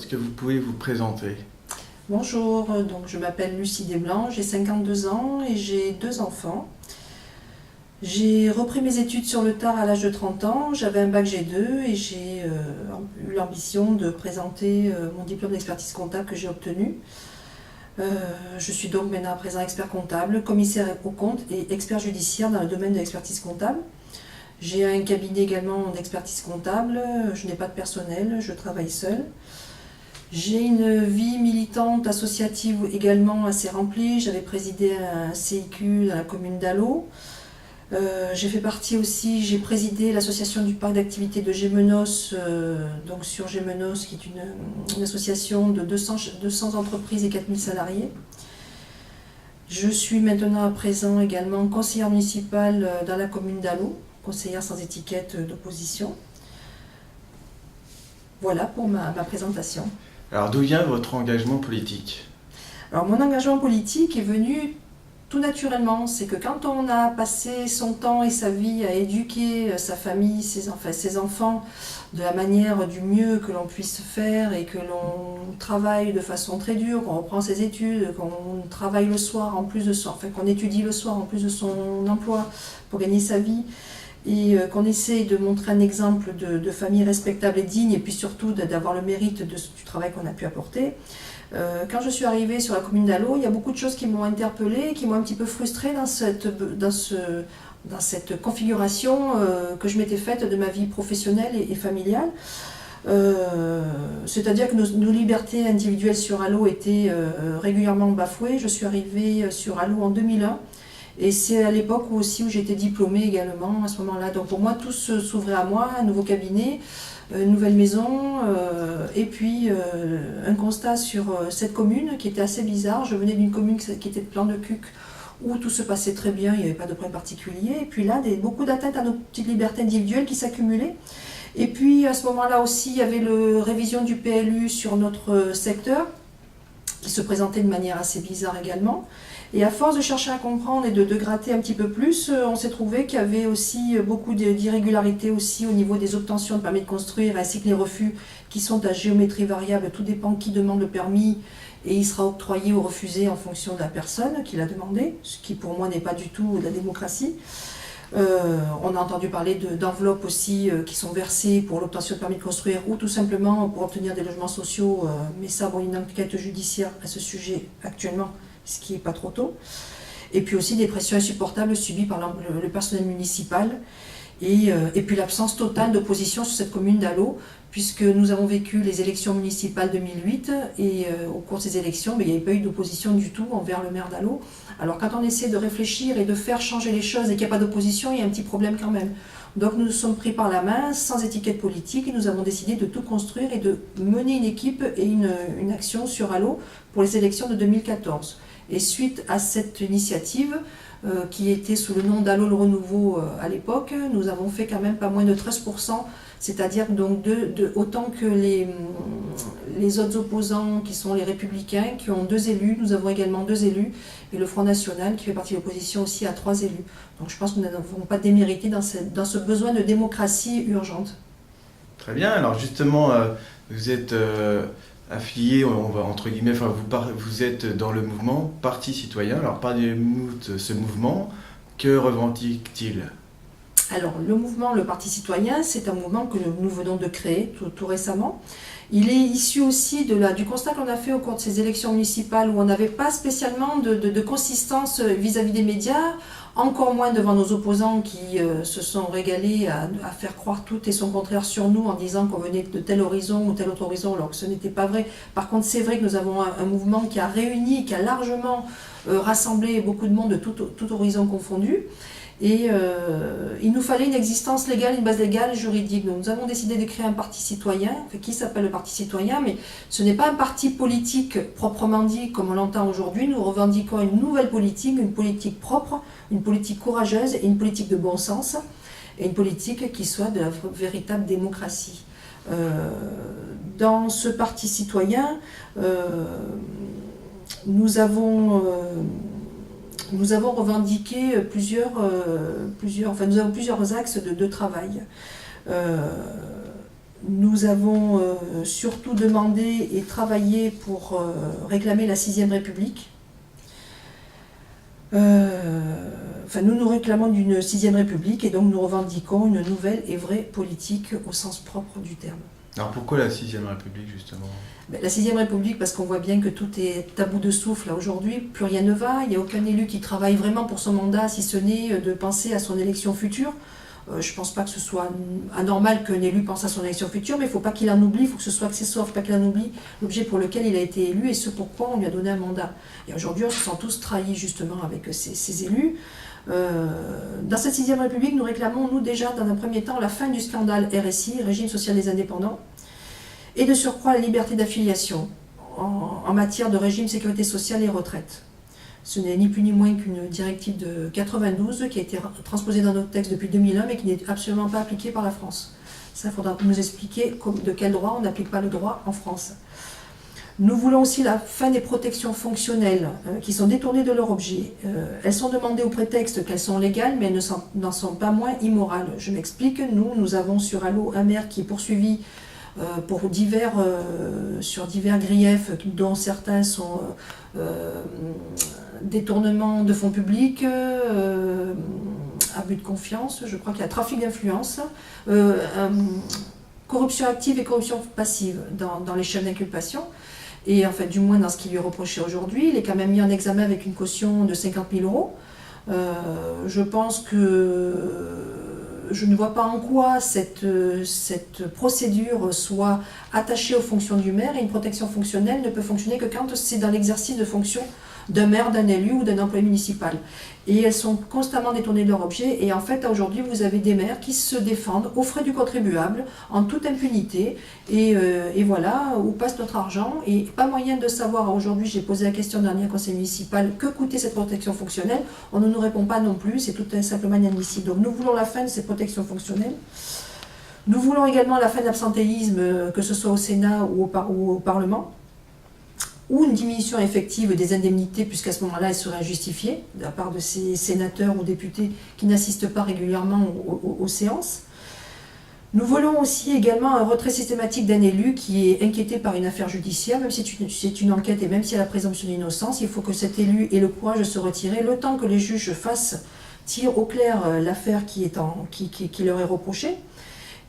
que vous pouvez vous présenter? Bonjour, donc je m'appelle Lucie Desblancs, j'ai 52 ans et j'ai 2 enfants. J'ai repris mes études sur le tard à l'âge de 30 ans, j'avais un bac G2 et j'ai eu l'ambition de présenter mon diplôme d'expertise comptable que j'ai obtenu. Je suis donc maintenant à présent expert comptable, commissaire aux comptes et expert judiciaire dans le domaine de l'expertise comptable. J'ai un cabinet également d'expertise comptable, je n'ai pas de personnel, je travaille seule. J'ai une vie militante associative également assez remplie. J'avais présidé un CIQ dans la commune d'Allot. J'ai présidé l'association du parc d'activités de Gémenos, donc sur Gémenos, qui est une association de 200 entreprises et 4000 salariés. Je suis maintenant à présent également conseillère municipale dans la commune d'Allot, conseillère sans étiquette d'opposition. Voilà pour ma présentation. Alors d'où vient votre engagement politique? Alors mon engagement politique est venu tout naturellement. C'est que quand on a passé son temps et sa vie à éduquer sa famille, ses enfants de la manière du mieux que l'on puisse faire et que l'on travaille de façon très dure, qu'on reprend ses études, qu'on travaille le soir en plus de son, enfin qu'on étudie le soir en plus de son emploi pour gagner sa vie, et qu'on essaie de montrer un exemple de famille respectable et digne, et puis surtout d'avoir le mérite du travail qu'on a pu apporter. Quand je suis arrivée sur la commune d'Allot, il y a beaucoup de choses qui m'ont interpellée, qui m'ont un petit peu frustrée dans cette configuration que je m'étais faite de ma vie professionnelle et familiale. C'est-à-dire que nos libertés individuelles sur Allot étaient régulièrement bafouées. Je suis arrivée sur Allot en 2001. Et c'est à l'époque où j'étais diplômée également, à ce moment-là. Donc pour moi, tout s'ouvrait à moi, un nouveau cabinet, une nouvelle maison, et puis un constat sur cette commune qui était assez bizarre. Je venais d'une commune qui était de Plan-de-Cuc, où tout se passait très bien, il n'y avait pas de problème particulier. Et puis là, beaucoup d'atteintes à nos petites libertés individuelles qui s'accumulaient. Et puis à ce moment-là aussi, il y avait la révision du PLU sur notre secteur, qui se présentait de manière assez bizarre également. Et à force de chercher à comprendre et de gratter un petit peu plus, on s'est trouvé qu'il y avait aussi beaucoup d'irrégularités aussi au niveau des obtentions de permis de construire, ainsi que les refus qui sont à géométrie variable. Tout dépend qui demande le permis et il sera octroyé ou refusé en fonction de la personne qui l'a demandé, ce qui pour moi n'est pas du tout de la démocratie. On a entendu parler d'enveloppes aussi qui sont versées pour l'obtention de permis de construire ou tout simplement pour obtenir des logements sociaux, mais ça, bon, une enquête judiciaire à ce sujet actuellement, ce qui n'est pas trop tôt. Et puis aussi des pressions insupportables subies par le personnel municipal et puis l'absence totale d'opposition sur cette commune d'Allot, puisque nous avons vécu les élections municipales 2008 et au cours de ces élections, il n'y avait pas eu d'opposition du tout envers le maire d'Allot. Alors quand on essaie de réfléchir et de faire changer les choses et qu'il n'y a pas d'opposition, il y a un petit problème quand même. Donc nous nous sommes pris par la main, sans étiquette politique, et nous avons décidé de tout construire et de mener une équipe et une action sur Allot pour les élections de 2014. Et suite à cette initiative, qui était sous le nom d'Allot le Renouveau à l'époque, nous avons fait quand même pas moins de 13%, c'est-à-dire donc autant que les autres opposants qui sont les Républicains, qui ont 2 élus, nous avons également 2 élus, et le Front National qui fait partie de l'opposition aussi a 3 élus. Donc je pense que nous n'avons pas démérité dans ce besoin de démocratie urgente. Très bien, alors justement, vous êtes affilié, on va entre guillemets, enfin vous êtes dans le mouvement Parti Citoyen. Alors parlez-nous de ce mouvement, que revendique-t-il? Alors le Parti Citoyen, c'est un mouvement que nous venons de créer tout récemment. Il est issu aussi du constat qu'on a fait au cours de ces élections municipales où on n'avait pas spécialement de consistance vis-à-vis des médias, encore moins devant nos opposants qui se sont régalés à faire croire tout et son contraire sur nous en disant qu'on venait de tel horizon ou tel autre horizon, alors que ce n'était pas vrai. Par contre, c'est vrai que nous avons un mouvement qui a réuni, qui a largement rassemblé beaucoup de monde de tout horizon confondu. Et il nous fallait une existence légale, une base légale, juridique. Donc nous avons décidé de créer un parti citoyen, qui s'appelle le Parti Citoyen, mais ce n'est pas un parti politique proprement dit comme on l'entend aujourd'hui. Nous revendiquons une nouvelle politique, une politique propre, une politique courageuse et une politique de bon sens, et une politique qui soit de la véritable démocratie. Dans ce Parti Citoyen, nous avons revendiqué nous avons plusieurs axes de travail. Nous avons surtout demandé et travaillé pour réclamer la 6ème République. Nous réclamons d'une 6ème République et donc nous revendiquons une nouvelle et vraie politique au sens propre du terme. Alors pourquoi la 6ème République justement? La 6ème République parce qu'on voit bien que tout est à bout de souffle là aujourd'hui, plus rien ne va, il n'y a aucun élu qui travaille vraiment pour son mandat si ce n'est de penser à son élection future. Je ne pense pas que ce soit anormal qu'un élu pense à son élection future, mais il ne faut pas qu'il en oublie, il faut que ce soit accessoire, il ne faut pas qu'il en oublie l'objet pour lequel il a été élu et ce pourquoi on lui a donné un mandat. Et aujourd'hui, on se sent tous trahis justement avec ces élus. Dans cette 6ème République, nous réclamons, nous déjà, dans un premier temps, la fin du scandale RSI, Régime social des indépendants, et de surcroît la liberté d'affiliation en matière de régime sécurité sociale et retraite. Ce n'est ni plus ni moins qu'une directive de 92 qui a été transposée dans notre texte depuis 2001 mais qui n'est absolument pas appliquée par la France. Ça, il faudra nous expliquer de quel droit on n'applique pas le droit en France. Nous voulons aussi la fin des protections fonctionnelles qui sont détournées de leur objet. Elles sont demandées au prétexte qu'elles sont légales mais elles n'en sont pas moins immorales. Je m'explique, nous avons sur Allo un maire qui est poursuivi sur divers griefs dont certains sont détournement de fonds publics, abus de confiance, je crois qu'il y a trafic d'influence, corruption active et corruption passive dans les chefs d'inculpation. Et en fait, du moins dans ce qui lui est reproché aujourd'hui, il est quand même mis en examen avec une caution de 50 000 €. Je pense que je ne vois pas en quoi cette procédure soit attachée aux fonctions du maire et une protection fonctionnelle ne peut fonctionner que quand c'est dans l'exercice de fonctions d'un maire, d'un élu ou d'un employé municipal. Et elles sont constamment détournées de leur objet. Et en fait, aujourd'hui, vous avez des maires qui se défendent aux frais du contribuable, en toute impunité. Et voilà, où passe notre argent. Et pas moyen de savoir, aujourd'hui, j'ai posé la question dernier au conseil municipal, que coûtait cette protection fonctionnelle. On ne nous répond pas non plus, c'est tout simplement inadmissible. Donc nous voulons la fin de ces protections fonctionnelles. Nous voulons également la fin de l'absentéisme, que ce soit au Sénat ou au Parlement, ou une diminution effective des indemnités, puisqu'à ce moment-là, elles seraient injustifiées, de la part de ces sénateurs ou députés qui n'assistent pas régulièrement aux séances. Nous voulons aussi également un retrait systématique d'un élu qui est inquiété par une affaire judiciaire, même si c'est une enquête et même s'il y a la présomption d'innocence, il faut que cet élu ait le courage de se retirer, le temps que les juges tirent au clair l'affaire qui leur est reprochée.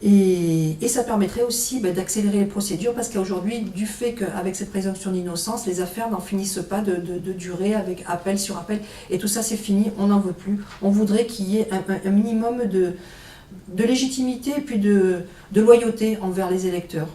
Et ça permettrait aussi d'accélérer les procédures parce qu'aujourd'hui, du fait qu'avec cette présomption d'innocence, les affaires n'en finissent pas de durer avec appel sur appel. Et tout ça, c'est fini, on n'en veut plus. On voudrait qu'il y ait un minimum de légitimité et puis de loyauté envers les électeurs.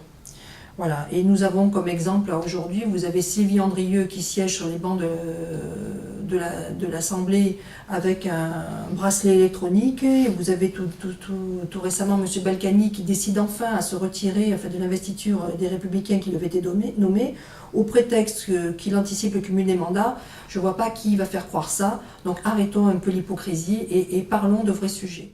Voilà. Et nous avons comme exemple, aujourd'hui, vous avez Sylvie Andrieux qui siège sur les bancs de l'Assemblée avec un bracelet électronique. Et vous avez tout récemment M. Balkany qui décide enfin à se retirer de l'investiture des Républicains qui lui avaient été nommés, au prétexte qu'il anticipe le cumul des mandats. Je ne vois pas qui va faire croire ça. Donc arrêtons un peu l'hypocrisie et parlons de vrais sujets.